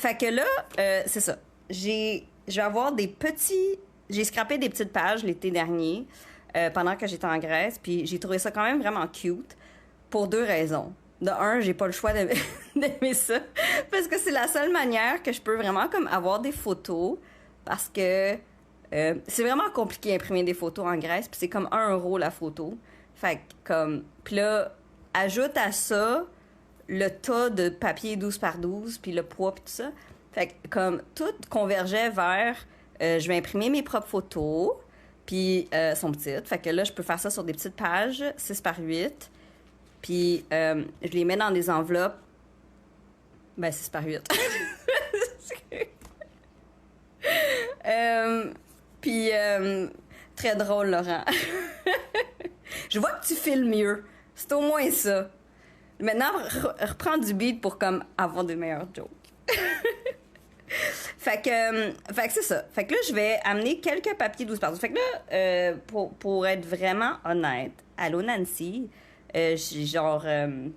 Fait que là, c'est ça. Je vais avoir des petits... J'ai scrappé des petites pages l'été dernier pendant que j'étais en Grèce, puis j'ai trouvé ça quand même vraiment cute pour 2 raisons. De un, j'ai pas le choix d'aimer ça, parce que c'est la seule manière que je peux vraiment comme avoir des photos, parce que c'est vraiment compliqué d'imprimer des photos en Grèce, puis c'est comme 1 euro la photo. Fait que comme... Puis là, ajoute à ça le tas de papier 12 par 12, puis le poids, puis tout ça. Fait que comme tout convergeait vers... je vais imprimer mes propres photos, puis sont petites. Fait que là, je peux faire ça sur des petites pages, 6 par 8. Puis je les mets dans des enveloppes. Ben, 6 par 8. Puis, très drôle, Laurent. Je vois que tu filmes mieux. C'est au moins ça. Maintenant, reprends du beat pour comme avoir des meilleures jokes. Fait que c'est ça. Fait que là, je vais amener quelques papiers 12 par 12. Fait que là, pour être vraiment honnête, allô Nancy, genre, je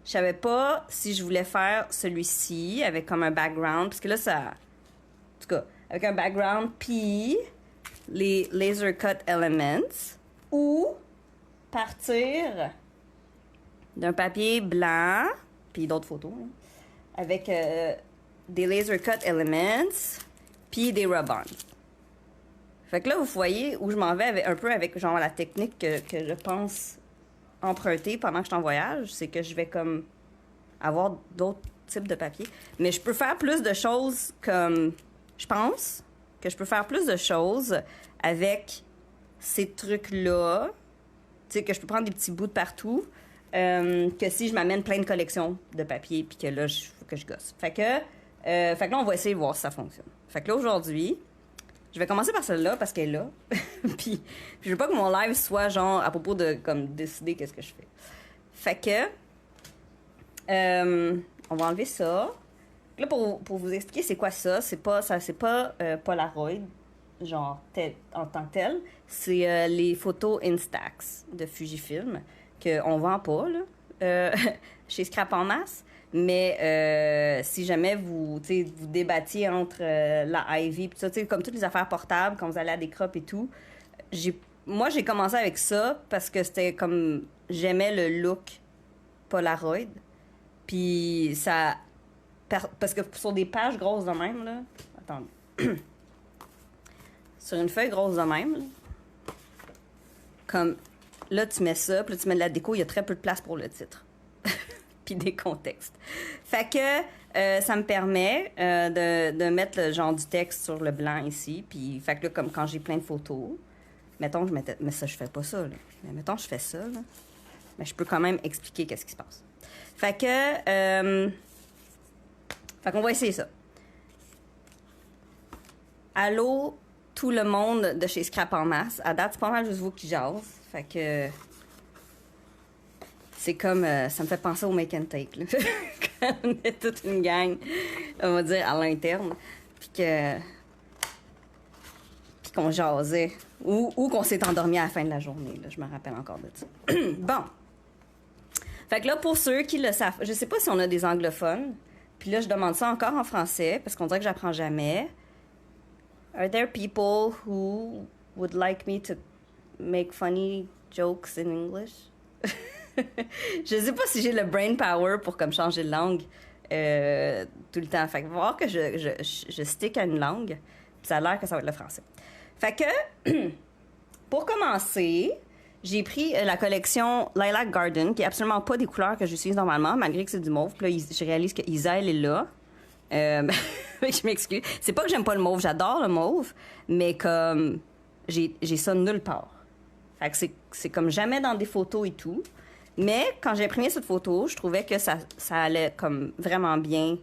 savais pas si je voulais faire celui-ci avec comme un background, parce que là, ça... En tout cas, avec un background, puis les laser cut elements, ou partir d'un papier blanc, puis d'autres photos, hein, avec des laser cut elements, puis des rub-ons. Fait que là, vous voyez où je m'en vais un peu avec genre la technique que je pense emprunter pendant que je suis en voyage, c'est que je vais comme avoir d'autres types de papier. Mais je peux faire plus de choses comme... Je pense que je peux faire plus de choses avec ces trucs-là. Tu sais, que je peux prendre des petits bouts de partout, que si je m'amène plein de collections de papier, puis que là, il faut que je gosse. Fait que là, on va essayer de voir si ça fonctionne. Fait que là, aujourd'hui, je vais commencer par celle-là, parce qu'elle est là. puis je veux pas que mon live soit, genre, à propos de, comme, décider qu'est-ce que je fais. Fait que... on va enlever ça. Là, pour vous expliquer c'est quoi ça, c'est pas Polaroid, genre en tant que tel. C'est les photos Instax de Fujifilm, qu'on vend pas, là, chez Scrap en masse. Mais si jamais vous débattiez entre la Ivy, pis ça, comme toutes les affaires portables, quand vous allez à des crops et tout, moi, j'ai commencé avec ça parce que c'était comme... J'aimais le look Polaroid. Puis ça... Parce que sur des pages grosses de même, là... Attendez. Sur une feuille grosse de même, là, comme... Là, tu mets ça, puis là, tu mets de la déco, il y a très peu de place pour le titre. Puis des contextes. Fait que ça me permet de mettre le genre du texte sur le blanc ici. Puis, fait que là, comme quand j'ai plein de photos, mettons, je mettais... Mais ça, je fais pas ça, là. Mais mettons, je fais ça, là. Mais je peux quand même expliquer qu'est-ce qui se passe. Fait que... fait qu'on va essayer ça. Allô, tout le monde de chez Scrap en masse. À date, c'est pas mal juste vous qui jase. Fait que... C'est comme... ça me fait penser au make and take, là. Quand on est toute une gang, on va dire, à l'interne. Puis qu'on jasait. Ou qu'on s'est endormi à la fin de la journée, là. Je me rappelle encore de ça. Bon. Fait que là, pour ceux qui le savent... Je sais pas si on a des anglophones. Puis là, je demande ça encore en français, parce qu'on dirait que j'apprends jamais. Are there people who would like me to make funny jokes in English? Je sais pas si j'ai le brain power pour comme changer de langue tout le temps. Fait que voir que je stick à une langue, puis ça a l'air que ça va être le français. Fait que, pour commencer, j'ai pris la collection Lilac Garden, qui est absolument pas des couleurs que j'utilise normalement, malgré que c'est du mauve. Puis là, je réalise que Isaël est là. Je m'excuse. C'est pas que j'aime pas le mauve, j'adore le mauve, mais comme j'ai ça nulle part. Fait que c'est comme jamais dans des photos et tout. Mais quand j'ai imprimé cette photo, je trouvais que ça allait comme vraiment bien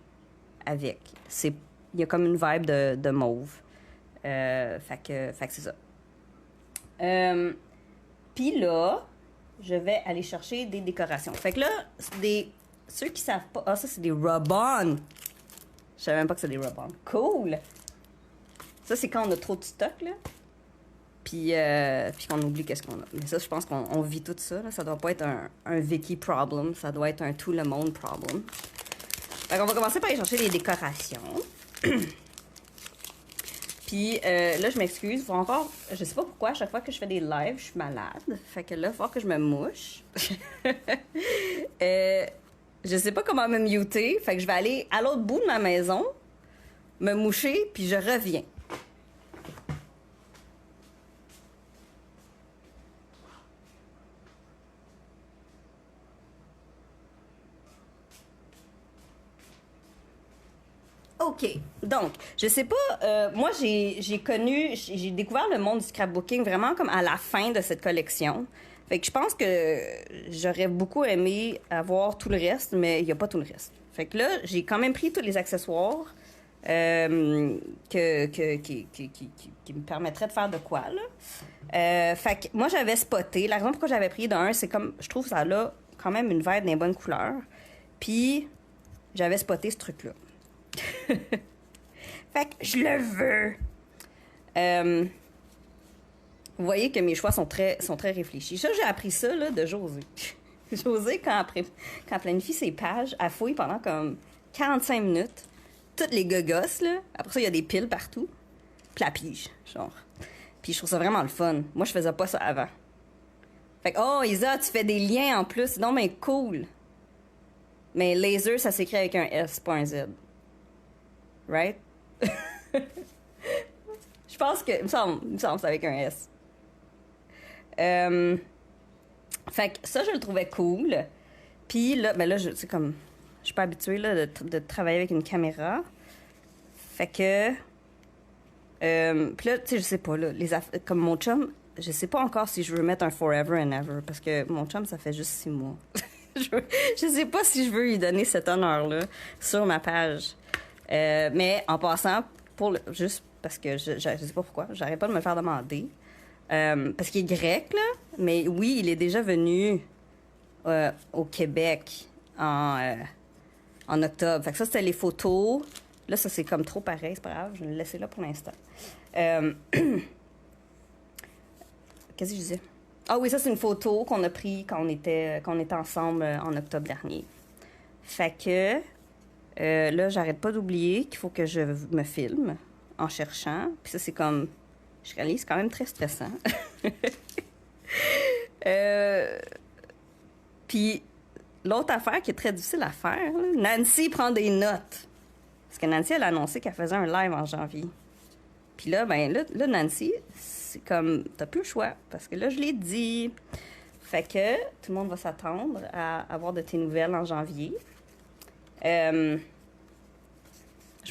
avec. Il y a comme une vibe de mauve. Fait que c'est ça. Puis là, je vais aller chercher des décorations. Fait que là, ceux qui savent pas... Ah, ça, c'est des rub-on. Je savais même pas que c'est des rub-on. Cool! Ça, c'est quand on a trop de stock, là. Puis qu'on oublie qu'est-ce qu'on a. Mais ça, je pense qu'on vit tout ça, là. Ça doit pas être un Vicky problem. Ça doit être un tout le monde problem. Fait qu'on va commencer par aller chercher les décorations. Puis là, je m'excuse. Faut encore... Je sais pas pourquoi, à chaque fois que je fais des lives, je suis malade. Fait que là, il faut que je me mouche. Je sais pas comment me muter. Fait que je vais aller à l'autre bout de ma maison, me moucher, puis je reviens. OK. Donc, je sais pas, moi, j'ai découvert le monde du scrapbooking vraiment comme à la fin de cette collection. Fait que je pense que j'aurais beaucoup aimé avoir tout le reste, mais il n'y a pas tout le reste. Fait que là, j'ai quand même pris tous les accessoires qui me permettraient de faire de quoi, là. Fait que moi, j'avais spoté. La raison pourquoi j'avais pris d'un, c'est comme, je trouve ça a quand même une vibe des bonnes couleurs. Puis, j'avais spoté ce truc-là. Fait que je le veux. Vous voyez que mes choix sont très réfléchis. Ça, j'ai appris ça là, de José. José, quand elle planifie ses pages, elle fouille pendant comme 45 minutes. Toutes les gogosses, là. Après ça, il y a des piles partout. Puis la pige, genre. Puis je trouve ça vraiment le fun. Moi, je faisais pas ça avant. Fait que, oh, Isa, tu fais des liens en plus. Non, mais cool. Mais laser, ça s'écrit avec un S, pas un Z. Right? Je pense que... Il me semble que c'est avec un S. Fait que ça, je le trouvais cool. Puis là, ben là, c'est comme... Je suis pas habituée là, de travailler avec une caméra. Fait que... puis là, tu sais, je sais pas, là, comme mon chum, je sais pas encore si je veux mettre un forever and ever, parce que mon chum, ça fait juste 6 mois. Je sais pas si je veux lui donner cet honneur-là sur ma page. Mais en passant, juste parce que je sais pas pourquoi, j'arrête pas de me faire demander. Parce qu'il est grec, là, mais oui, il est déjà venu au Québec en octobre. Fait que ça, c'était les photos. Là, ça, c'est comme trop pareil, c'est pas grave, je vais le laisser là pour l'instant. Qu'est-ce que je disais? Ah oui, ça, c'est une photo qu'on a prise quand on était ensemble en octobre dernier. Fait que là, j'arrête pas d'oublier qu'il faut que je me filme en cherchant. Puis ça, c'est comme... Je réalise, c'est quand même très stressant. Puis l'autre affaire qui est très difficile à faire, là, Nancy prend des notes. Parce que Nancy, elle a annoncé qu'elle faisait un live en janvier. Puis là, ben là, Nancy, c'est comme... T'as plus le choix. Parce que là, je l'ai dit. Fait que tout le monde va s'attendre à avoir de tes nouvelles en janvier. Je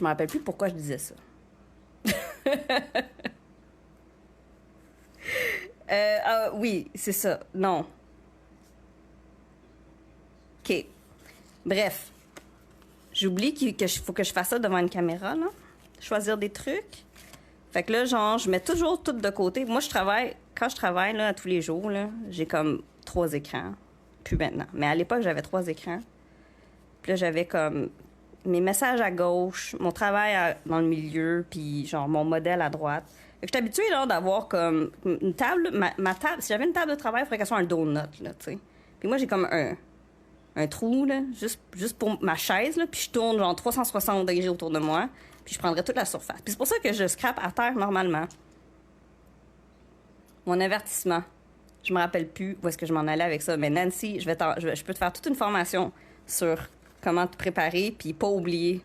me rappelle plus pourquoi je disais ça. Oui, c'est ça. Non. OK. Bref. J'oublie qu'il faut que je fasse ça devant une caméra, là. Choisir des trucs. Fait que là, genre, je mets toujours tout de côté. Moi, quand je travaille, là, tous les jours, là, j'ai comme 3 écrans. Plus maintenant. Mais à l'époque, j'avais 3 écrans. Puis là, j'avais comme mes messages à gauche, mon travail dans le milieu, puis genre mon modèle à droite. Fait que je suis habituée là, d'avoir comme une table, ma table, si j'avais une table de travail, il faudrait qu'elle soit un donut, là, tu sais. Puis moi, j'ai comme un trou, là, juste pour ma chaise, là, puis je tourne genre 360 degrés autour de moi, puis je prendrais toute la surface. Puis c'est pour ça que je scrape à terre normalement. Mon avertissement. Je me rappelle plus où est-ce que je m'en allais avec ça, mais Nancy, je peux te faire toute une formation sur comment te préparer, puis pas oublier.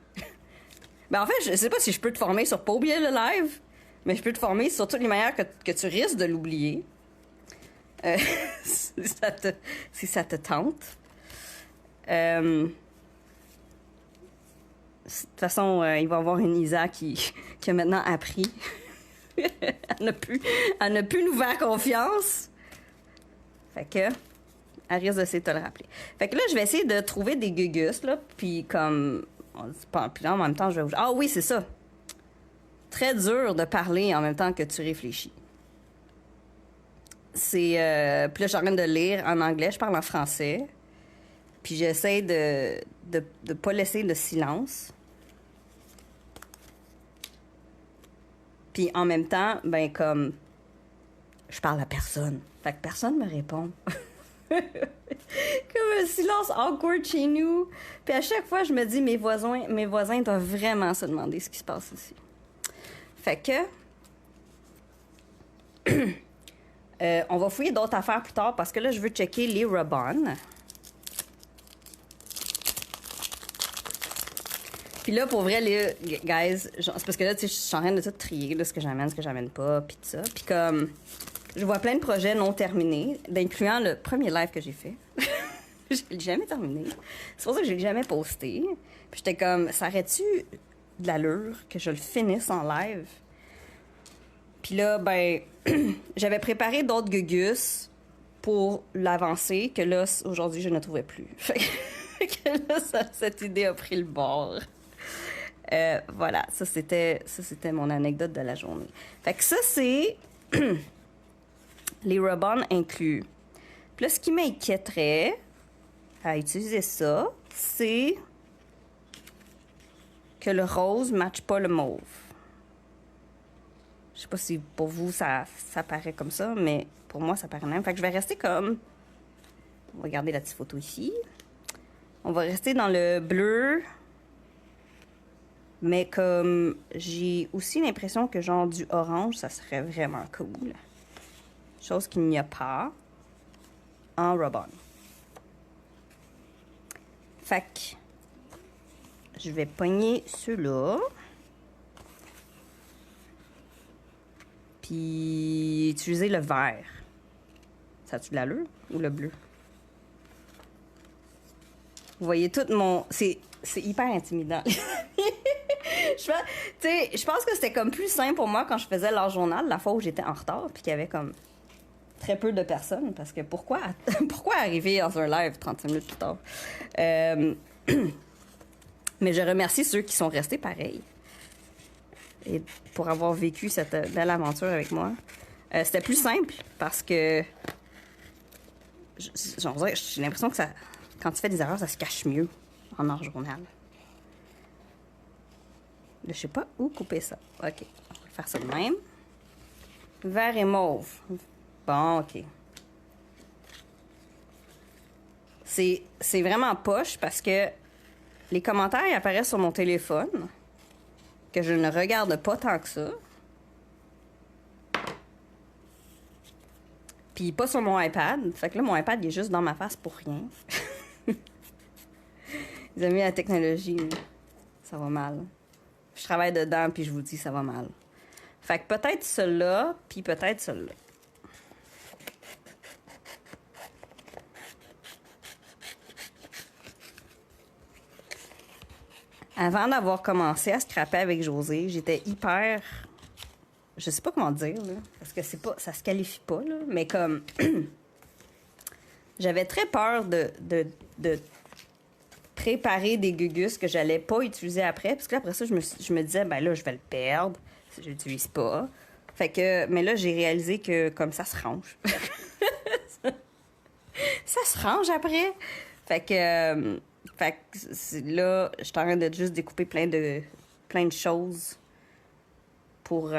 Ben en fait, je sais pas si je peux te former sur pas oublier le live, mais je peux te former sur toutes les manières que tu risques de l'oublier. Si ça te tente. De toute façon, il va y avoir une Isa qui a maintenant appris. Elle n'a plus nous faire confiance. Fait que... elle risque d'essayer de te le rappeler. Fait que là, je vais essayer de trouver des gugus, là, puis comme... Puis là, en même temps, je vais... Ah oui, c'est ça. Très dur de parler en même temps que tu réfléchis. C'est... Puis là, je suis en train de lire en anglais, je parle en français. Puis j'essaie de pas laisser de silence. Puis en même temps, ben comme... je parle à personne. Fait que personne me répond. Comme un silence awkward chez nous. Puis à chaque fois, je me dis, mes voisins doivent vraiment se demander ce qui se passe ici. Fait que... on va fouiller d'autres affaires plus tard parce que là, je veux checker les Rub-On. Puis là, pour vrai, les guys, c'est parce que là, tu sais, je suis en train de tout trier, là, ce que j'amène pas, puis tout ça. Puis comme, je vois plein de projets non terminés, incluant le premier live que j'ai fait. Je l'ai jamais terminé. C'est pour ça que je l'ai jamais posté. Puis j'étais comme, ça aurait-tu de l'allure que je le finisse en live? Puis là, ben, j'avais préparé d'autres gugus pour l'avancer, que là, aujourd'hui, je ne trouvais plus. Fait que là, cette idée a pris le bord. Voilà, ça c'était mon anecdote de la journée. Fait que ça, c'est les Rub-On inclus. Puis là, ce qui m'inquiéterait à utiliser ça, c'est que le rose ne matche pas le mauve. Je sais pas si pour vous, ça paraît comme ça, mais pour moi, ça paraît même. Fait que je vais rester comme... On va garder la petite photo ici. On va rester dans le bleu... Mais comme j'ai aussi l'impression que genre du orange, ça serait vraiment cool. Chose qu'il n'y a pas en Rub-On. Fait que je vais pogner ceux-là. Puis utiliser le vert. Ça a-tu de l'allure ou le bleu? Vous voyez tout mon... C'est hyper intimidant. Je pense que c'était comme plus simple pour moi quand je faisais leur journal, la fois où j'étais en retard, puis qu'il y avait comme très peu de personnes, parce que pourquoi arriver dans un live 35 minutes plus tard? Mais je remercie ceux qui sont restés pareils et pour avoir vécu cette belle aventure avec moi. C'était plus simple parce que j'ai l'impression que ça, quand tu fais des erreurs, ça se cache mieux en hors journal. Je sais pas où couper ça. OK. On va faire ça de même. Vert et mauve. Bon, OK. C'est vraiment poche parce que les commentaires apparaissent sur mon téléphone, que je ne regarde pas tant que ça. Puis pas sur mon iPad. Fait que là, mon iPad, il est juste dans ma face pour rien. Les amis, la technologie, ça va mal. Je travaille dedans, puis je vous dis, ça va mal. Fait que peut-être celui-là, puis peut-être celui-là. Avant d'avoir commencé à scraper avec José, j'étais hyper... Je sais pas comment dire, là, parce que c'est pas, ça se qualifie pas, là, mais comme... J'avais très peur de préparer des gugus que j'allais pas utiliser après. Parce que là, après ça, je me disais, ben là, je vais le perdre si je l'utilise pas. Fait que, mais là, j'ai réalisé que comme ça se range. Ça se range après. Fait que là, je suis en train de juste découper plein de choses pour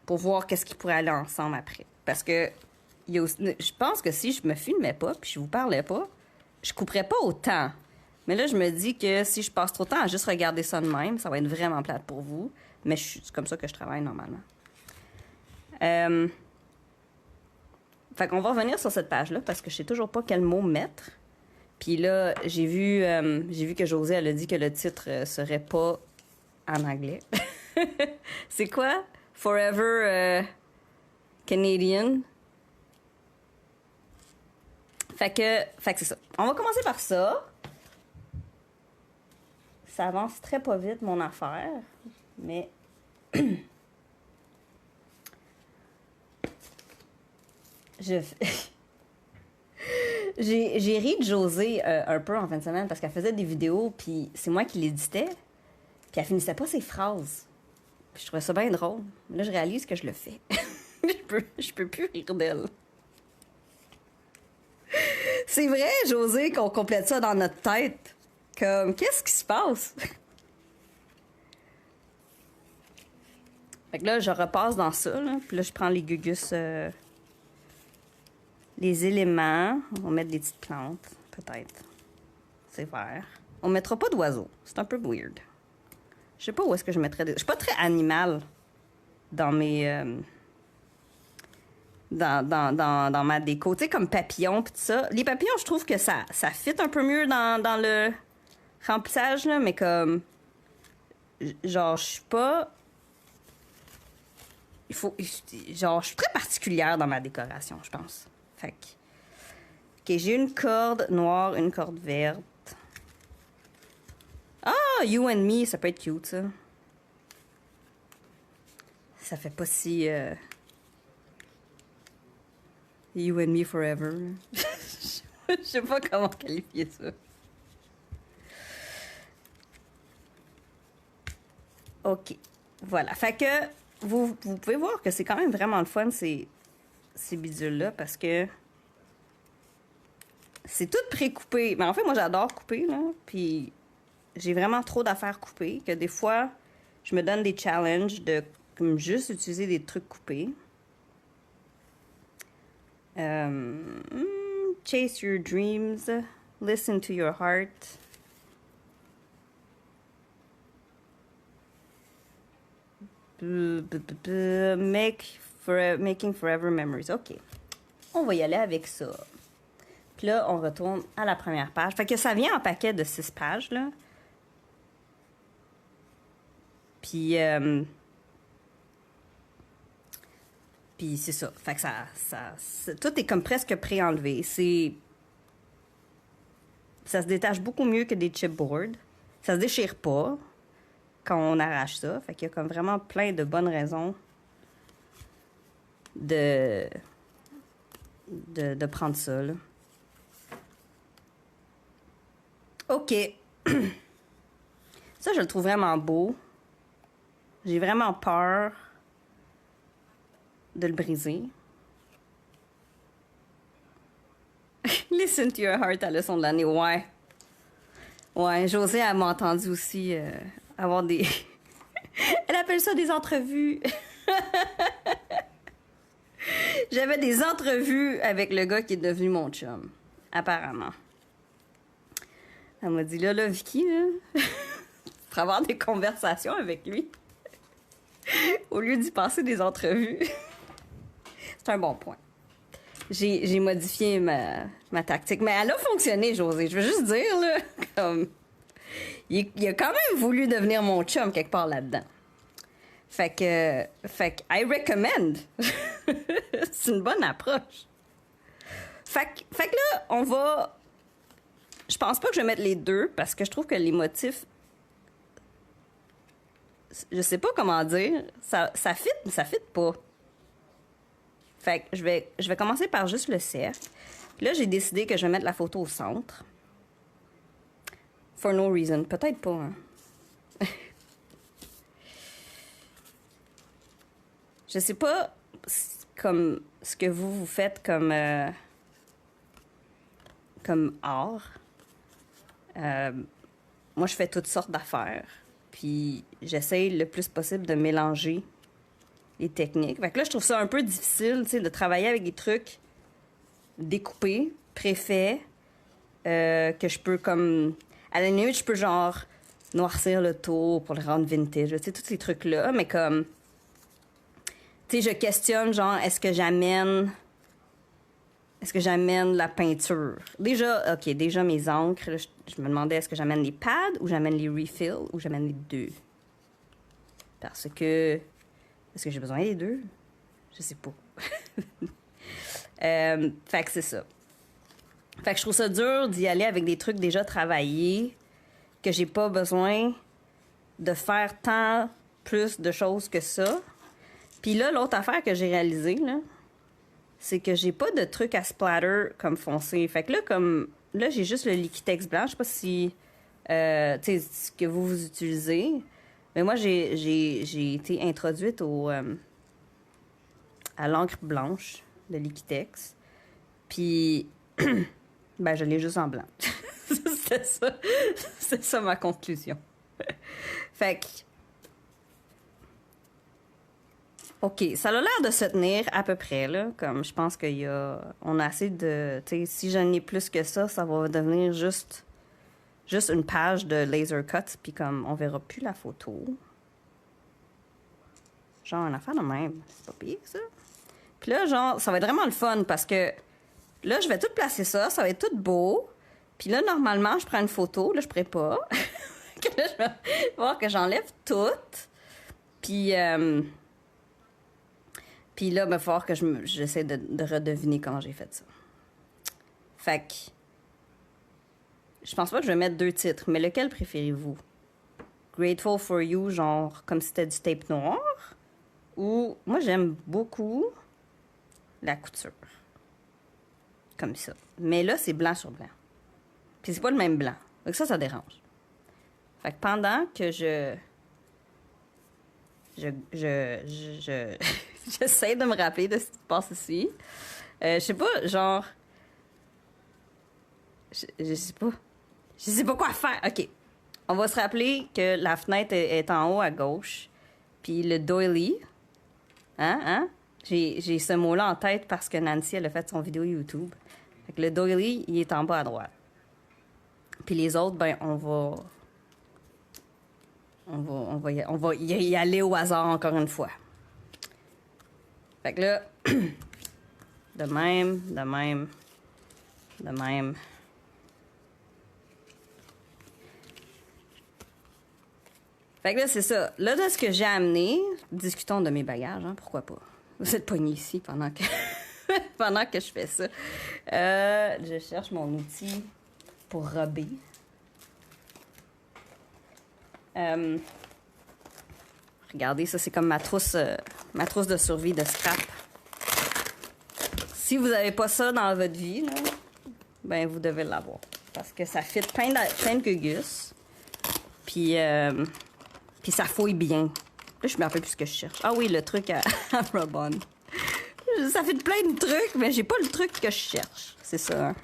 voir qu'est-ce qui pourrait aller ensemble après. Parce que je pense que si je me filmais pas puis je vous parlais pas, je couperais pas autant. Mais là, je me dis que si je passe trop de temps à juste regarder ça de même, ça va être vraiment plate pour vous. Mais c'est comme ça que je travaille normalement. Fait qu'on va revenir sur cette page-là parce que je sais toujours pas quel mot mettre. Puis là, j'ai vu que Josée, elle a dit que le titre serait pas en anglais. C'est quoi? Forever Canadian. Fait que c'est ça. On va commencer par ça. Ça avance très pas vite, mon affaire. Mais... J'ai ri de Josée un peu en fin de semaine parce qu'elle faisait des vidéos, puis c'est moi qui l'éditais, puis elle finissait pas ses phrases. Puis je trouvais ça bien drôle. Là, je réalise que je le fais. je peux plus rire d'elle. C'est vrai, Josée, qu'on complète ça dans notre tête. Comme, qu'est-ce qui se passe? Fait que là, je repasse dans ça, là, puis là, je prends les gugus... Les éléments, on va mettre des petites plantes, peut-être. C'est vert. On mettra pas d'oiseaux. C'est un peu weird. Je sais pas où est-ce que je mettrais des... Je suis pas très animal dans mes... dans ma déco. Tu sais, comme papillons pis tout ça. Les papillons, je trouve que ça fit un peu mieux dans le remplissage, là, mais comme... Genre, je suis pas... Genre, je suis très particulière dans ma décoration, je pense. Fait que... OK, j'ai une corde noire, une corde verte. Ah, You and Me, ça peut être cute, ça. Ça fait pas si... You and Me Forever. Je sais pas comment qualifier ça. OK. Voilà. Fait que vous pouvez voir que c'est quand même vraiment le fun, ces bidules-là, parce que c'est tout pré-coupé. Mais en fait, moi, j'adore couper, là. Puis j'ai vraiment trop d'affaires coupées que des fois, je me donne des challenges de comme juste utiliser des trucs coupés. Chase your dreams. Listen to your heart. Making forever memories. OK. On va y aller avec ça. Puis là, on retourne à la première page. Fait que ça vient en paquet de 6 pages, là. Puis... Puis c'est ça. Fait que tout est comme presque pré-enlevé. Ça se détache beaucoup mieux que des chipboards. Ça se déchire pas quand on arrache ça. Fait qu'il y a comme vraiment plein de bonnes raisons de prendre ça, là. OK. Ça, je le trouve vraiment beau. J'ai vraiment peur de le briser. Listen to your heart à la leçon de l'année. Ouais. Ouais, Josée, elle m'a entendu aussi avoir des... Elle appelle ça des entrevues. J'avais des entrevues avec le gars qui est devenu mon chum, apparemment. Elle m'a dit, là, Vicky, là, pour avoir des conversations avec lui, au lieu d'y passer des entrevues. C'est un bon point. J'ai modifié ma tactique. Mais elle a fonctionné, Josée. Je veux juste dire, là, comme... Il a quand même voulu devenir mon chum quelque part là-dedans. Fait que, I recommend. C'est une bonne approche. Fait que là, on va... Je pense pas que je vais mettre les deux, parce que je trouve que les motifs... Je sais pas comment dire. Ça fit, mais ça fit pas. Fait que je vais commencer par juste le cercle. Puis là, j'ai décidé que je vais mettre la photo au centre. For no reason. Peut-être pas, hein. Je sais pas comme ce que vous faites comme art. Moi, je fais toutes sortes d'affaires. Puis j'essaye le plus possible de mélanger les techniques. Fait que là, je trouve ça un peu difficile, tu sais, de travailler avec des trucs découpés, préfaits, que je peux comme... À la limite, je peux genre noircir le tour pour le rendre vintage, tu sais, tous ces trucs-là, mais comme... Tu sais, je questionne, genre, est-ce que j'amène la peinture? Déjà, OK, déjà mes encres, là, je me demandais, est-ce que j'amène les pads ou j'amène les refills ou j'amène les deux? Parce que... Est-ce que j'ai besoin des deux? Je sais pas. Fait que c'est ça. Fait que je trouve ça dur d'y aller avec des trucs déjà travaillés, que j'ai pas besoin de faire tant plus de choses que ça. Puis là, l'autre affaire que j'ai réalisée, là, c'est que j'ai pas de truc à splatter comme foncé. Fait que là, là, j'ai juste le Liquitex blanc. Je sais pas si... tu sais, ce que vous utilisez. Mais moi, j'ai été introduite à l'encre blanche de Liquitex. Puis, ben, je l'ai juste en blanc. C'est ça ma conclusion. Fait que... OK, ça a l'air de se tenir à peu près, là. Comme je pense qu'il y a... On a assez de... Tu sais, si j'en ai plus que ça va devenir juste une page de laser cut, puis comme on verra plus la photo. Genre, une affaire de même. C'est pas pire, ça. Puis là, genre, ça va être vraiment le fun, parce que là, je vais tout placer ça va être tout beau. Puis là, normalement, je prends une photo. Là, je pourrais pas. Que là, je vais voir que j'enlève tout. Puis... Puis là, il va falloir que j'essaie de redeviner comment j'ai fait ça. Fait que... Je pense pas que je vais mettre 2 titres, mais lequel préférez-vous? Grateful for You, genre comme si c'était du tape noir? Ou... Moi, j'aime beaucoup la couture. Comme ça. Mais là, c'est blanc sur blanc. Puis c'est pas le même blanc. Donc ça dérange. Fait que pendant que j'essaie de me rappeler de ce qui se passe ici. Je sais pas, genre... Je sais pas. Je sais pas quoi faire. OK. On va se rappeler que la fenêtre est en haut à gauche. Puis le doily. Hein? J'ai ce mot-là en tête parce que Nancy, elle a fait son vidéo YouTube. Fait que le doily, il est en bas à droite. Puis les autres, ben, on va y aller au hasard encore une fois. Fait que là, de même. Fait que là, c'est ça. Là, de ce que j'ai amené, discutons de mes bagages, hein, pourquoi pas. Vous êtes pognés ici pendant que pendant que je fais ça. Je cherche mon outil pour rober. Regardez, ça, c'est comme ma trousse de survie de scrap. Si vous n'avez pas ça dans votre vie, là, ben, vous devez l'avoir. Parce que ça fit plein de gugus. Puis ça fouille bien. Là, je me rappelle plus ce que je cherche. Ah oui, le truc à Robon. Ça fait plein de trucs, mais j'ai pas le truc que je cherche. C'est ça, hein.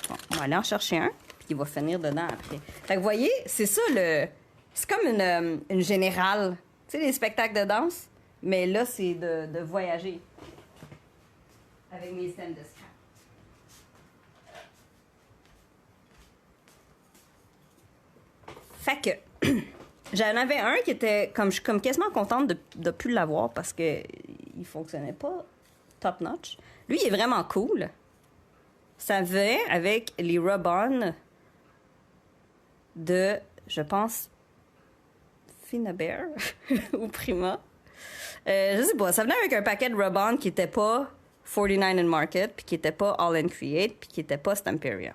Bon, on va aller en chercher un, puis il va finir dedans après. Fait que vous voyez, c'est ça le... C'est comme une générale. Tu sais, les spectacles de danse? Mais là, c'est de voyager. Avec mes scènes de scrap. Fait que... J'en avais un qui était comme je suis comme quasiment contente de plus l'avoir parce que il fonctionnait pas top notch. Lui, il est vraiment cool. Ça vient avec les rub-on de, je pense, Finnabair ou Prima. Je sais pas, ça venait avec un paquet de rub-on qui était pas 49 in Market, puis qui était pas All in Create, puis qui était pas Stamperia.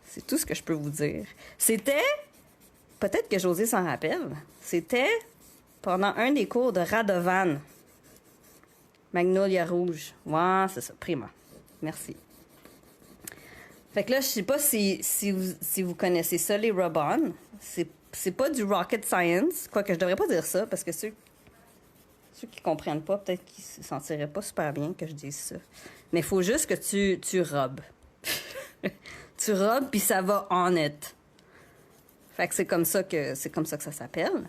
C'est tout ce que je peux vous dire. C'était... Peut-être que José s'en rappelle. C'était pendant un des cours de Radovan. Magnolia Rouge. Ouais, c'est ça. Prima. Merci. Fait que là, je sais pas si vous connaissez ça, les rub-on. C'est pas du rocket science. Quoique je devrais pas dire ça, parce que ceux qui comprennent pas, peut-être qu'ils se sentiraient pas super bien que je dise ça. Mais il faut juste que tu robes. Tu robes, puis ça va on it. Fait que c'est comme ça que ça s'appelle.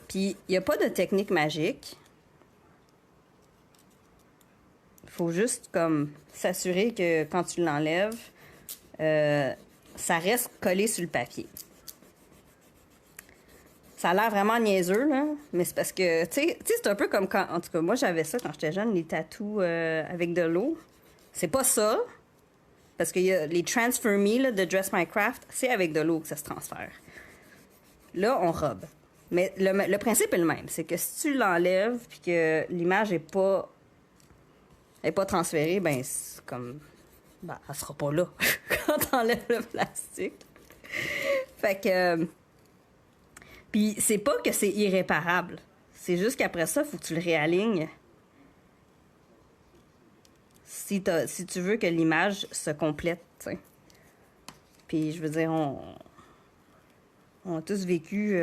Puis, il n'y a pas de technique magique. Il faut juste comme s'assurer que quand tu l'enlèves, ça reste collé sur le papier. Ça a l'air vraiment niaiseux, là, mais c'est parce que, tu sais, c'est un peu comme quand... En tout cas, moi, j'avais ça quand j'étais jeune, les tatous avec de l'eau. C'est pas ça. Parce que y a les Transfer Me là, de Dress My Craft, c'est avec de l'eau que ça se transfère. Là, on robe. Mais le principe est le même. C'est que si tu l'enlèves puis que l'image est pas transférée, ben c'est comme... Ben, elle sera pas là quand t'enlèves le plastique. Fait que... Puis c'est pas que c'est irréparable. C'est juste qu'après ça, il faut que tu le réalignes. Si tu veux que l'image se complète, t'sais. Puis, je veux dire, on a tous vécu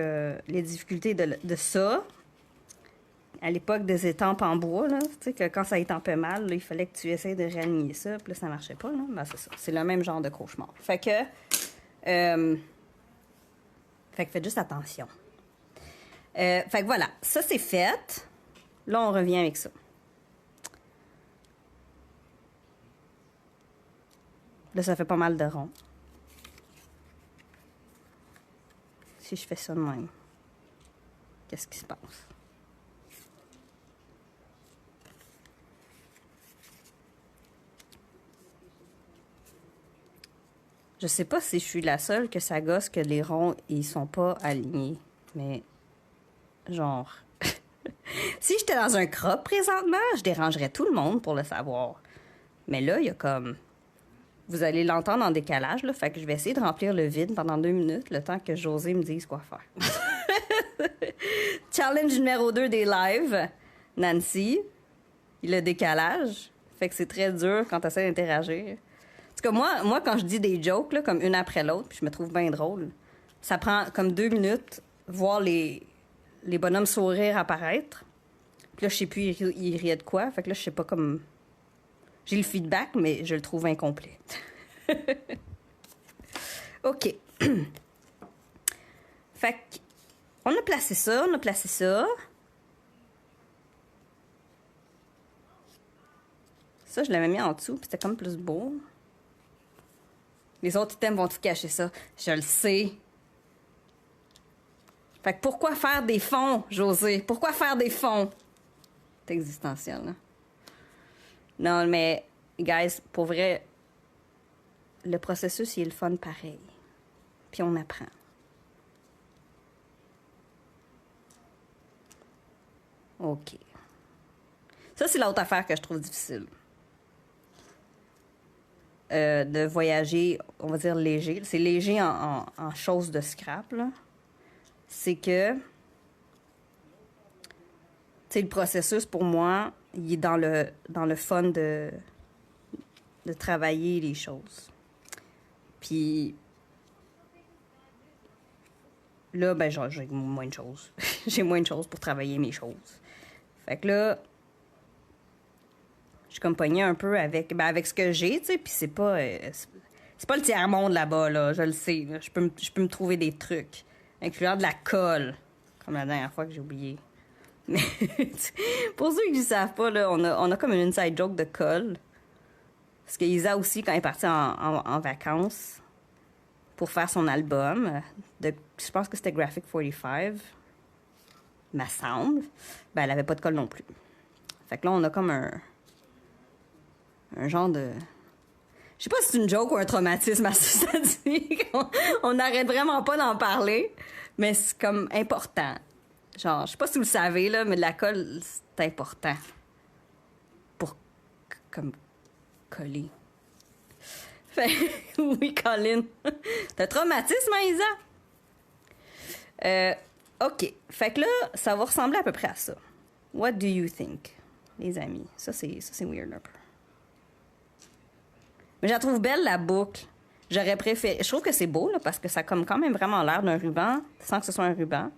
les difficultés de ça. À l'époque des étampes en bois, là, tu sais, que quand ça étampait mal, là, il fallait que tu essaies de réaligner ça, puis là, ça marchait pas, là. Ben, c'est ça. C'est le même genre de cauchemar. Fait que faites juste attention. Fait que voilà, ça c'est fait. Là, on revient avec ça. Là, ça fait pas mal de ronds. Si je fais ça de même, qu'est-ce qui se passe? Je sais pas si je suis la seule que ça gosse que les ronds, ils sont pas alignés. Mais, genre... si j'étais dans un crop présentement, je dérangerais tout le monde pour le savoir. Mais là, il y a comme... Vous allez l'entendre en décalage, là. Fait que je vais essayer de remplir le vide pendant 2 minutes, le temps que José me dise quoi faire. Challenge numéro 2 des lives. Nancy. Le décalage. Fait que c'est très dur quand tu essaies d'interagir. En tout cas, moi, quand je dis des jokes, là, comme une après l'autre, puis je me trouve bien drôle, ça prend comme 2 minutes voir les bonhommes sourire apparaître. Puis là, je sais plus, ils riaient de quoi. Fait que là, je sais pas comme... J'ai le feedback, mais je le trouve incomplet. OK. Fait que, on a placé ça, on a placé ça. Ça, je l'avais mis en dessous, puis c'était comme plus beau. Les autres items vont tout cacher ça. Je le sais. Fait que pourquoi faire des fonds, José? Pourquoi faire des fonds? C'est existentiel, là. Non, mais, guys, pour vrai, le processus, il est le fun pareil. Puis on apprend. OK. Ça, c'est l'autre affaire que je trouve difficile. De voyager, on va dire léger. C'est léger en choses de scrap, là. C'est que, tu sais, le processus, pour moi, il est dans le fun de travailler les choses. Puis là, ben, j'ai moins de choses. J'ai moins de choses pour travailler mes choses. Fait que là, je suis comme pognée un peu avec ce que j'ai, tu sais, puis c'est pas le tiers-monde là-bas, là, je le sais. Là. Je peux me trouver des trucs, incluant de la colle, comme la dernière fois que j'ai oublié. Mais pour ceux qui ne savent pas, là, on a comme une inside joke de colle. Parce que Isa aussi, quand elle est partie en vacances pour faire son album, je pense que c'était Graphic 45, me semble, ben elle avait pas de colle non plus. Fait que là, on a comme un genre de... Je sais pas si c'est une joke ou un traumatisme associé. On n'arrête vraiment pas d'en parler, mais c'est comme important. Genre, je sais pas si vous le savez, là, mais de la colle, c'est important. Pour, comme, coller. Fait, oui, Colin. T'as un traumatisme, hein, Isa? OK. Fait que là, ça va ressembler à peu près à ça. What do you think, les amis? Ça, c'est weird un peu. Mais je la trouve belle, la boucle. J'aurais préféré... Je trouve que c'est beau, là, parce que ça a comme quand même vraiment l'air d'un ruban, sans que ce soit un ruban.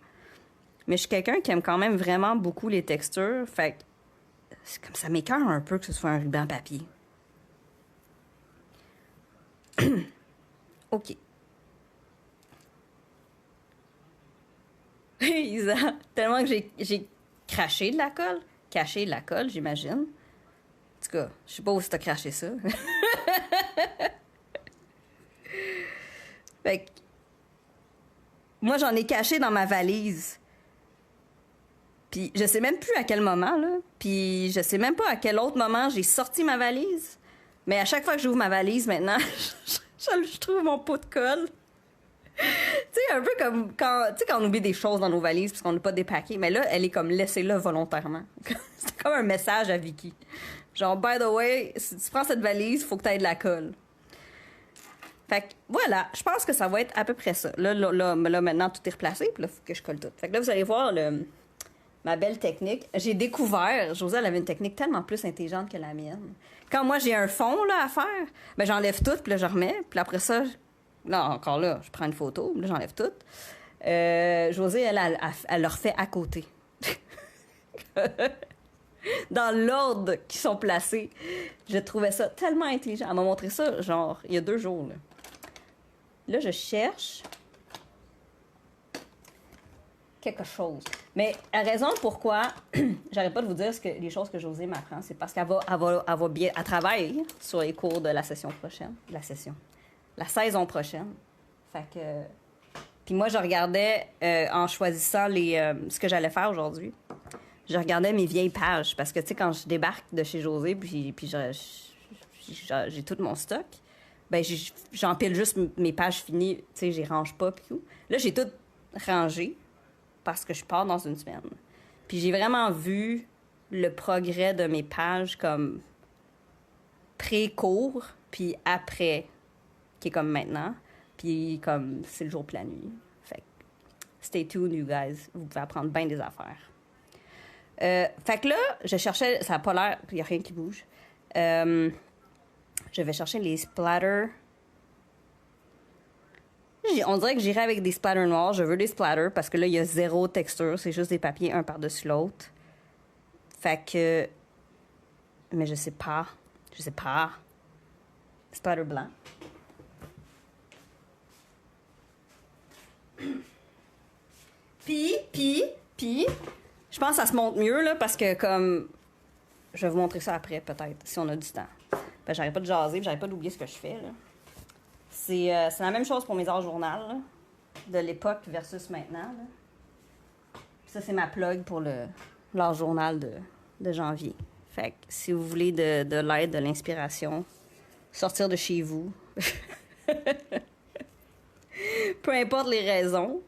Mais je suis quelqu'un qui aime quand même vraiment beaucoup les textures. Fait que c'est comme ça m'écoeure un peu que ce soit un ruban papier. OK. Isa, tellement que j'ai craché de la colle. Caché de la colle, j'imagine. En tout cas, je sais pas où t'as craché ça. Fait que... Moi, j'en ai caché dans ma valise. Puis je sais même plus à quel moment, là. Puis je sais même pas à quel autre moment j'ai sorti ma valise. Mais à chaque fois que j'ouvre ma valise, maintenant, je trouve mon pot de colle. Tu sais, un peu comme quand on oublie des choses dans nos valises parce qu'on n'a pas dépacké. Mais là, elle est comme laissée là volontairement. C'est comme un message à Vicky. Genre, by the way, si tu prends cette valise, il faut que tu aies de la colle. Fait que voilà, je pense que ça va être à peu près ça. Là maintenant, tout est replacé, puis là, il faut que je colle tout. Fait que là, vous allez voir ma belle technique. J'ai découvert, Josée, elle avait une technique tellement plus intelligente que la mienne. Quand moi, j'ai un fond là, à faire, ben j'enlève tout, puis là, je remets. Puis après ça, là, encore là, je prends une photo, puis là, j'enlève tout. Josée, elle le refait à côté. Dans l'ordre qui sont placés. Je trouvais ça tellement intelligent. Elle m'a montré ça, genre, il y a 2 jours. Là, je cherche quelque chose. Mais la raison pourquoi j'arrête pas de vous dire les choses que Josée m'apprend, c'est parce qu'elle va bien. Elle travaille sur les cours de la session prochaine. La saison prochaine. Fait que. Puis moi, je regardais, en choisissant ce que j'allais faire aujourd'hui, je regardais mes vieilles pages. Parce que, tu sais, quand je débarque de chez Josée, puis j'ai tout mon stock, ben j'empile juste mes pages finies, tu sais, j'y range pas, puis tout. Là, j'ai tout rangé parce que je pars dans une semaine. Puis j'ai vraiment vu le progrès de mes pages comme pré-cours, puis après, qui est comme maintenant. Puis comme c'est le jour puis la nuit. Fait que stay tuned, you guys. Vous pouvez apprendre bien des affaires. Fait que là, je cherchais... Ça n'a pas l'air... Il n'y a rien qui bouge. Je vais chercher les splatters. On dirait que j'irai avec des splatters noirs. Je veux des splatters parce que là, il y a zéro texture. C'est juste des papiers un par-dessus l'autre. Fait que... Mais je sais pas. Splatter blanc. Puis, je pense que ça se montre mieux, là, parce que, comme, je vais vous montrer ça après, peut-être, si on a du temps. Ben, j'arrête pas de jaser, puis j'arrête pas d'oublier ce que je fais, là. C'est la même chose pour mes heures journal, là, de l'époque versus maintenant, là. Puis ça, c'est ma plug pour l'heure journal de janvier. Fait que, si vous voulez de l'aide, de l'inspiration, sortir de chez vous, peu importe les raisons,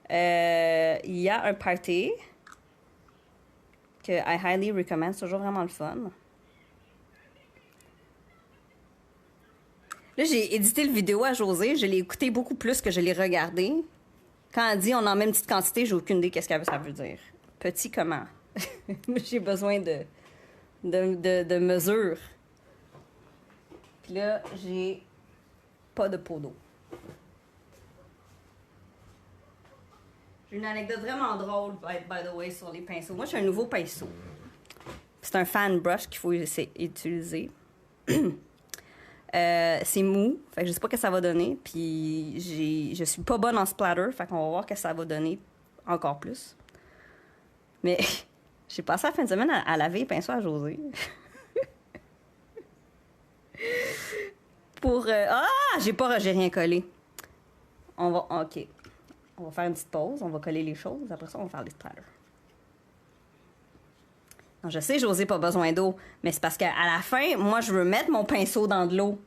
il y a un party que I highly recommend. C'est toujours vraiment le fun. Là, j'ai édité le vidéo à Josée. Je l'ai écouté beaucoup plus que je l'ai regardé. Quand elle dit on en met une petite quantité, j'ai aucune idée qu'est-ce que ça veut dire. Petit comment? J'ai besoin de mesures. Puis là, j'ai pas de pot d'eau. J'ai une anecdote vraiment drôle, by the way, sur les pinceaux. Moi, j'ai un nouveau pinceau. C'est un fan brush qu'il faut utiliser. C'est mou, fait que je sais pas ce que ça va donner. Puis je suis pas bonne en splatter, fait qu'on va voir ce que ça va donner encore plus. Mais j'ai passé la fin de semaine à laver les pinceaux à Josée. J'ai rien collé. OK. On va faire une petite pause, on va coller les choses. Après ça, on va faire les splatters. Non, je sais, Josée, pas besoin d'eau. Mais c'est parce qu'à la fin, moi, je veux mettre mon pinceau dans de l'eau.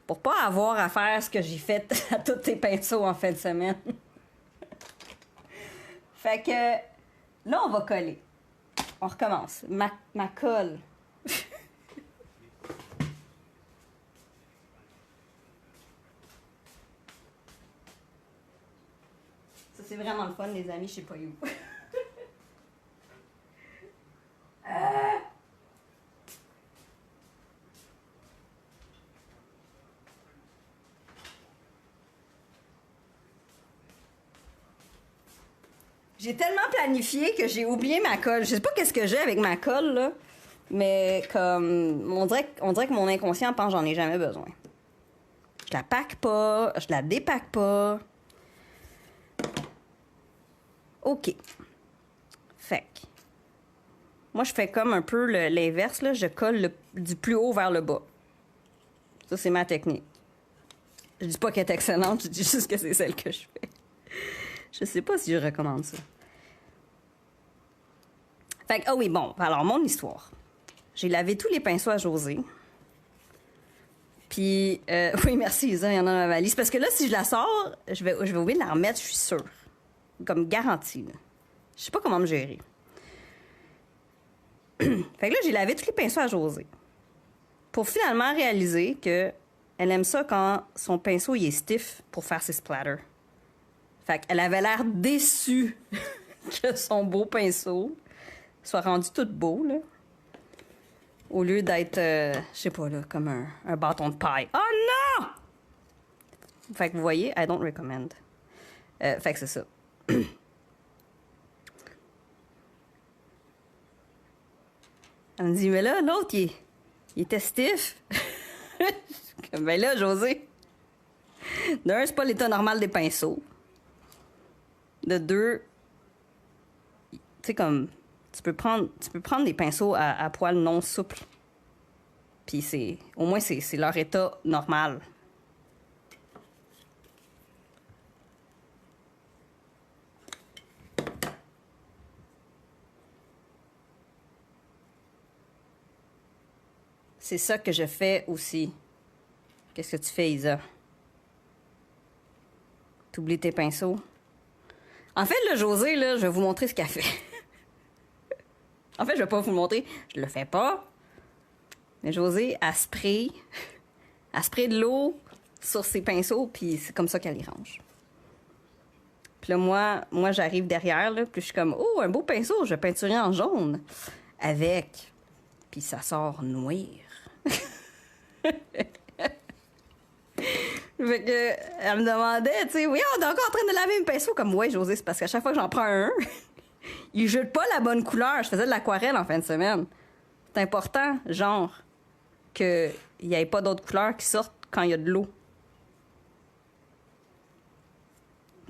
Pour pas avoir à faire ce que j'ai fait à tous tes pinceaux en fin de semaine. Fait que là, on va coller. On recommence. Ma colle. C'est vraiment le fun, les amis, je sais pas où. J'ai tellement planifié que j'ai oublié ma colle. Je sais pas qu'est-ce que j'ai avec ma colle, là. Mais comme... On dirait que mon inconscient pense que j'en ai jamais besoin. Je la pack pas, je la dépack pas. OK. Fait que... Moi, je fais comme un peu l'inverse, là. Je colle du plus haut vers le bas. Ça, c'est ma technique. Je dis pas qu'elle est excellente, je dis juste que c'est celle que je fais. Je sais pas si je recommande ça. Fait que, oui, bon, alors, mon histoire. J'ai lavé tous les pinceaux à Josée. Puis, oui, merci, Isa, il y en a dans ma valise. Parce que là, si je la sors, je vais oublier de la remettre, je suis sûre. Comme garantie, là. Je sais pas comment me gérer. Fait que là, j'ai lavé tous les pinceaux à Josée. Pour finalement réaliser que elle aime ça quand son pinceau il est stiff pour faire ses splatters. Fait qu'elle avait l'air déçue que son beau pinceau soit rendu tout beau, là. Au lieu d'être, je sais pas, là, comme un bâton de paille. Oh non! Fait que vous voyez, I don't recommend. Fait que c'est ça. Elle me dit, mais là, l'autre, il était stiff. Ben là, Josée, d'un, c'est pas l'état normal des pinceaux. De deux, tu sais, comme, tu peux prendre des pinceaux à poils non souples. Puis au moins, c'est leur état normal. C'est ça que je fais aussi. Qu'est-ce que tu fais, Isa? T'oublies tes pinceaux? En fait, là, Josée, là, je vais vous montrer ce qu'elle fait. En fait, je vais pas vous le montrer. Je le fais pas. Mais Josée, elle spray de l'eau sur ses pinceaux, puis c'est comme ça qu'elle les range. Puis là, moi j'arrive derrière, là, puis je suis comme, oh, un beau pinceau, je vais peinturer en jaune. Avec. Puis ça sort noir. Fait que, elle me demandait, tu sais, oui, on est encore en train de laver mes pinceaux. Comme, ouais, Josée, c'est parce qu'à chaque fois que j'en prends un, il jette pas la bonne couleur. Je faisais de l'aquarelle en fin de semaine. C'est important, genre, qu'il n'y ait pas d'autres couleurs qui sortent quand il y a de l'eau.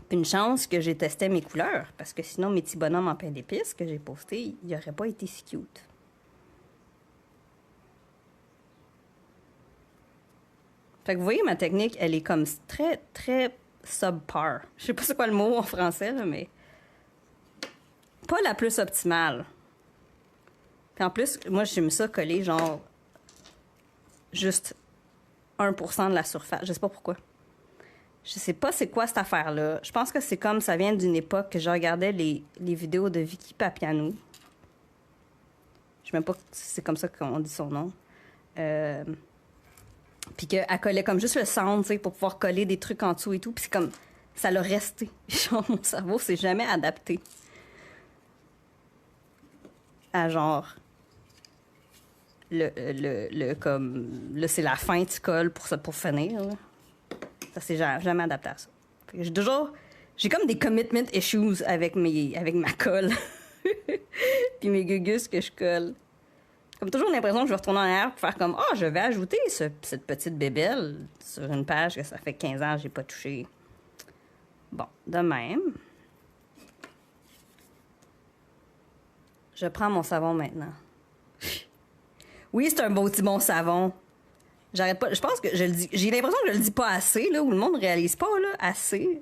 Puis une chance que j'ai testé mes couleurs, parce que sinon, mes petits bonhommes en pain d'épices que j'ai postés, ils n'auraient pas été si cute. Fait que vous voyez, ma technique, elle est comme très, très subpar. Je sais pas c'est quoi le mot en français, là, mais pas la plus optimale. Puis en plus, moi, j'aime ça coller, genre, juste 1% de la surface. Je sais pas pourquoi. Je sais pas c'est quoi cette affaire-là. Je pense que c'est comme ça vient d'une époque que je regardais les vidéos de Vicky Papianou. Je sais même pas si c'est comme ça qu'on dit son nom. Puis qu'elle collait comme juste le centre, tu sais, pour pouvoir coller des trucs en dessous et tout. Puis c'est comme, ça l'a resté. Genre, mon cerveau s'est jamais adapté à genre, comme, là, c'est la fin, tu colles pour finir, là. Ça s'est jamais adapté à ça. Fait que j'ai comme des commitment issues avec ma colle. Puis mes gugus que je colle. Comme toujours, l'impression que je vais retourner en arrière pour faire comme, je vais ajouter cette petite bébelle sur une page que ça fait 15 ans que j'ai pas touché. Bon, de même. Je prends mon savon maintenant. Oui, c'est un beau petit bon savon. J'arrête pas. Je pense que je le dis. J'ai l'impression que je le dis pas assez, là, où le monde réalise pas, là, assez.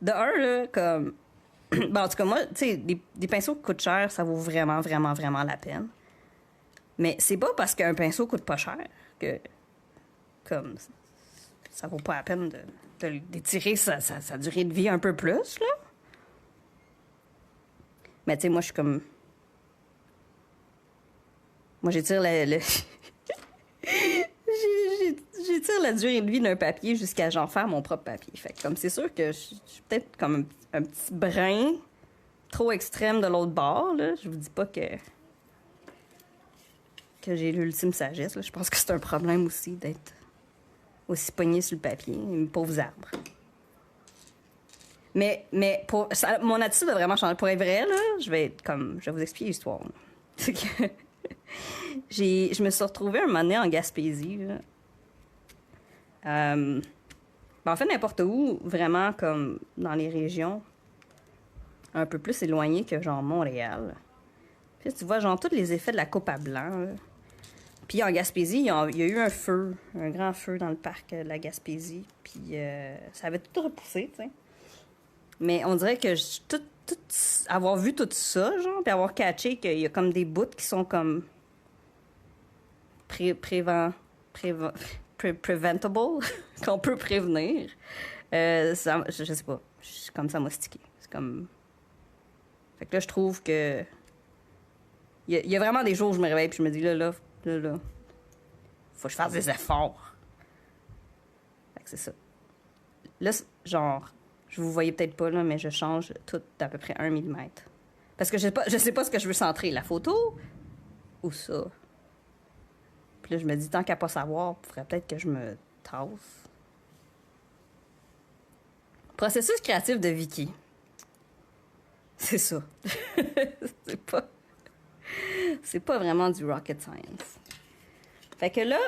De un, là, comme. Bon, en tout cas, moi, tu sais, des pinceaux qui coûtent cher, ça vaut vraiment, vraiment, vraiment la peine. Mais c'est pas parce qu'un pinceau coûte pas cher que. Comme. Ça vaut pas la peine d'étirer sa durée de vie un peu plus, là. Mais, tu sais, moi, je suis comme. Moi, j'étire j'étire la durée de vie d'un papier jusqu'à j'en faire mon propre papier. Fait que comme c'est sûr que je suis peut-être comme un petit brin trop extrême de l'autre bord, là. Je vous dis pas que j'ai l'ultime sagesse, là. Je pense que c'est un problème aussi d'être aussi pogné sur le papier, mes pauvres arbres. Mais mon attitude a vraiment changé. Pour être vrai, là, je vais vous expliquer l'histoire. C'est que je me suis retrouvée un moment donné en Gaspésie, là. En fait, n'importe où, vraiment comme dans les régions un peu plus éloignées que genre Montréal. Puis tu vois genre tous les effets de la coupe à blanc, là. Puis en Gaspésie, il y a eu un feu, un grand feu dans le parc de la Gaspésie. Puis ça avait tout repoussé, tu sais. Mais on dirait que avoir vu tout ça, genre, puis avoir catché qu'il y a comme des bouts qui sont comme preventable, qu'on peut prévenir. Je sais pas. Comme ça m'a stické. C'est comme. Fait que là, je trouve que. Il y a vraiment des jours où je me réveille puis je me dis là. Faut que je fasse des efforts. Fait que c'est ça. Là, genre, je vous voyais peut-être pas, là, mais je change tout d'à peu près 1 millimètre. Parce que je sais pas ce que je veux centrer. La photo ou ça. Puis là, je me dis, tant qu'à pas savoir, il faudrait peut-être que je me tasse. Processus créatif de Vicky. C'est ça. C'est pas vraiment du rocket science. Fait que là,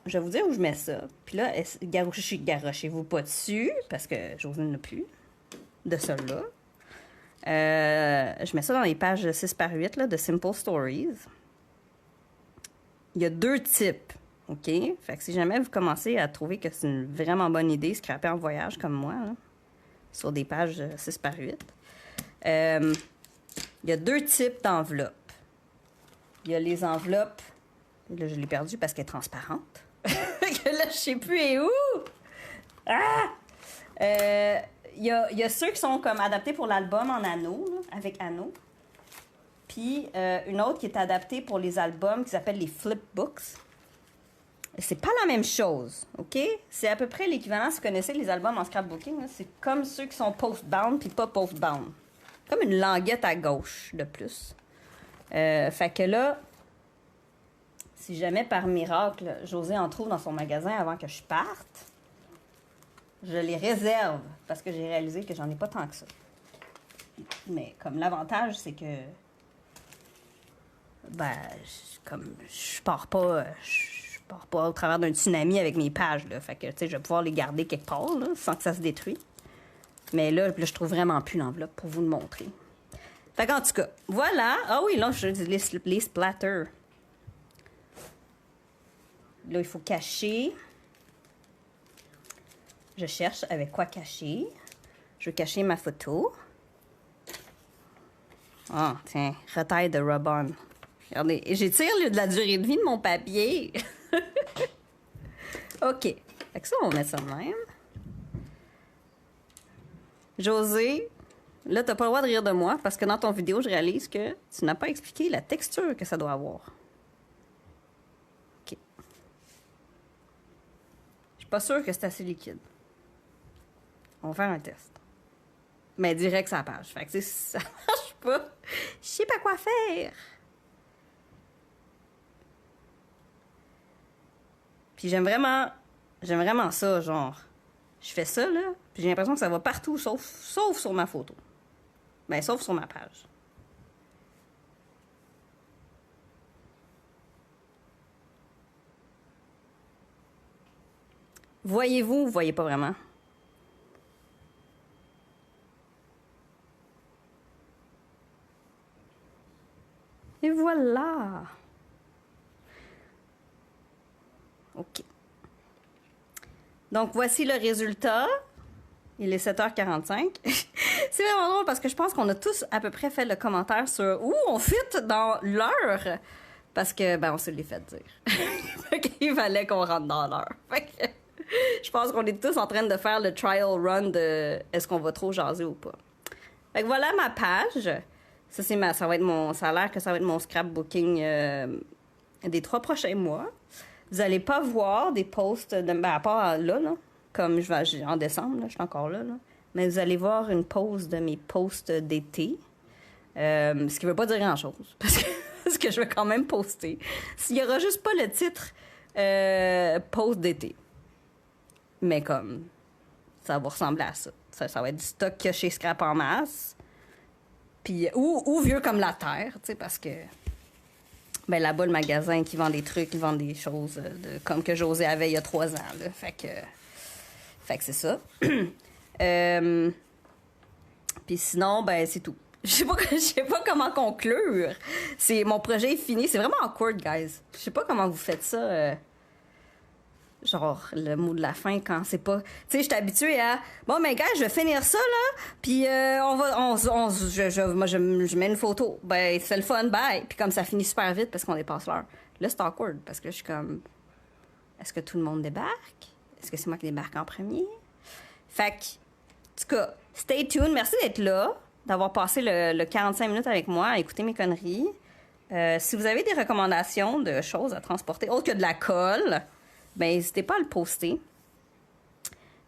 je vais vous dire où je mets ça. Puis là, garochez-vous pas dessus, parce que Josine n'a plus de celle-là. Je mets ça dans les pages 6 par 8 là, de Simple Stories. Il y a 2 types, OK? Fait que si jamais vous commencez à trouver que c'est une vraiment bonne idée, scraper en voyage comme moi, là, sur des pages 6 par 8, il y a 2 types d'enveloppes. Il y a les enveloppes... Là, je l'ai perdue parce qu'elle est transparente. Là, je sais plus et où. Ah! Il y a ceux qui sont comme adaptés pour l'album en anneaux, là, avec anneaux. Puis une autre qui est adaptée pour les albums qui s'appelle les flipbooks. C'est pas la même chose, OK? C'est à peu près l'équivalent, si vous connaissez les albums en scrapbooking, là, c'est comme ceux qui sont post-bound puis pas post-bound. Comme une languette à gauche de plus. Fait que là, si jamais par miracle, José en trouve dans son magasin avant que je parte, je les réserve parce que j'ai réalisé que j'en ai pas tant que ça. Mais comme l'avantage, c'est que ben, je pars pas au travers d'un tsunami avec mes pages, là. Fait que, tu sais, je vais pouvoir les garder quelque part, là, sans que ça se détruise. Mais là, je trouve vraiment plus l'enveloppe pour vous le montrer. Fait qu'en tout cas, voilà. Ah oui, là, je dis les splatters. Là, il faut cacher. Je cherche avec quoi cacher. Je veux cacher ma photo. Ah, tiens, retaille de rub-on. Regardez, j'étire de la durée de vie de mon papier. OK. Fait que ça, on va mettre ça de même. José, là, t'as pas le droit de rire de moi parce que dans ton vidéo, je réalise que tu n'as pas expliqué la texture que ça doit avoir. OK. Je suis pas sûre que c'est assez liquide. On va faire un test. Mais direct sur la page. Fait que, si ça marche pas, je sais pas quoi faire. Puis j'aime vraiment ça, genre... Je fais ça, là, puis j'ai l'impression que ça va partout, sauf sur ma photo. Ben, sauf sur ma page. Voyez-vous ou voyez pas vraiment? Et voilà! OK. Donc, voici le résultat. Il est 7h45. C'est vraiment drôle parce que je pense qu'on a tous à peu près fait le commentaire sur où on fit dans l'heure. Parce que, ben, on se l'est fait dire. Il fallait qu'on rentre dans l'heure. Fait que, je pense qu'on est tous en train de faire le trial run de est-ce qu'on va trop jaser ou pas. Fait que voilà ma page. Ça, ça a l'air que ça va être mon scrapbooking des 3 prochains mois. Vous n'allez pas voir des posts, à part là, comme en décembre, là, je suis encore là. Mais vous allez voir une pause de mes posts d'été. Ce qui ne veut pas dire grand-chose, parce que je vais quand même poster. Il n'y aura juste pas le titre post d'été. Mais comme, ça va ressembler à ça. Ça va être du stock que chez Scrap en masse. Puis, ou vieux comme la terre, tu sais, parce que... Ben là-bas, le magasin qui vend des trucs, ils vendent des choses comme que José avait il y a 3 ans. Là. Fait que c'est ça. Puis sinon, ben c'est tout. Je sais pas comment conclure. Mon projet est fini. C'est vraiment awkward, guys. Je sais pas comment vous faites ça. Genre, le mot de la fin quand c'est pas... Tu sais, je suis habituée à... Bon, mais gars, je vais finir ça, là, puis moi, je mets une photo. Ben, c'est le fun, bye. Puis comme ça finit super vite parce qu'on dépasse l'heure. Là, c'est awkward parce que je suis comme... Est-ce que tout le monde débarque? Est-ce que c'est moi qui débarque en premier? Fait que, en tout cas, stay tuned. Merci d'être là, d'avoir passé le 45 minutes avec moi à écouter mes conneries. Si vous avez des recommandations de choses à transporter, autre que de la colle... Ben, n'hésitez pas à le poster.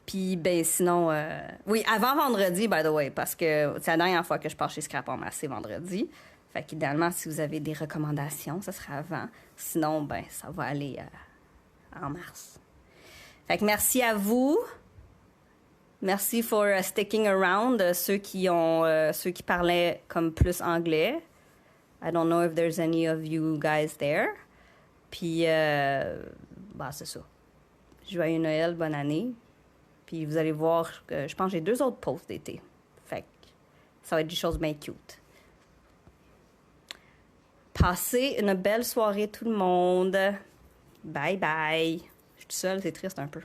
Puis, ben, sinon... Oui, avant vendredi, by the way, parce que c'est la dernière fois que je pars chez Scrap en masse, c'est vendredi. Fait qu'idéalement, si vous avez des recommandations, ça sera avant. Sinon, ben, ça va aller en mars. Fait que merci à vous. Merci for sticking around, ceux qui parlaient comme plus anglais. I don't know if there's any of you guys there. Puis... bah, c'est ça. Joyeux Noël, bonne année. Puis vous allez voir que je pense que j'ai 2 autres posts d'été. Fait que ça va être des choses bien cute. Passez une belle soirée tout le monde. Bye bye. Je suis toute seule, c'est triste un peu.